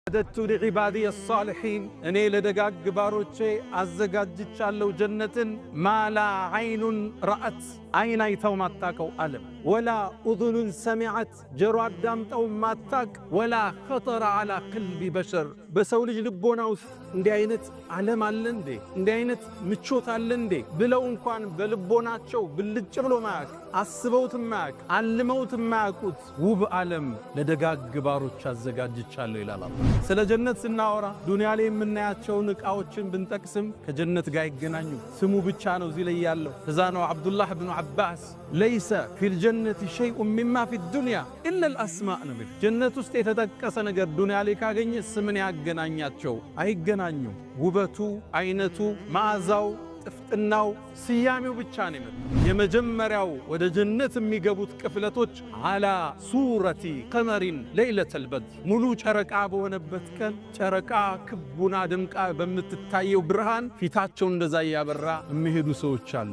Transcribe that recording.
أعددت لعبادي الصالحين أني لدقاق باروتشي أزقاجتشالو جنة ما لا عين رأت عين أيتو ماتاكو ألم ولا أذن سمعت جراد دامت أو ماتاك ولا خطر على قلب بشر بسولج لبوناوس اندي عينت علم علندي اندي عينت متشوت علندي بلو انكوان بلبوناتشو بلجبلو معك أسبوت معك علموت معكوت وب علم لدقاق باروتش أزقاجتشالو إلى الله سلا جنة سناورا دنيا لي من نياتشو نكاوتشن بنتقسم كجنة قايق جنانيو سمو بتشانو زي ليالو تزانو عبد الله بن عباس ليس في الجنة شيء مما في الدنيا إلا الأسماء نبي جنة استيتدقس ነገር ዱንያ ላይ ካገኘ ስምን ያገናኛቸው አይገናኙ ውበቱ አይነቱ ማዕዛው ጥፍጥናው ሲያሜው ብቻ ነው የሚመጣው የመጀመሪያው ወደ ጀነት የሚገቡት ቅፍለቶች አላ ሱረቲ ቀመሪን ለይለተል በድር ሙሉ ጨረቃ በሆነበት ቀን ጨረቃ ክቡና ደምቃ በምትታየው ብርሃን ፊታቸው እንደዛ ያበራ የሚሄዱ ሰዎች አሉ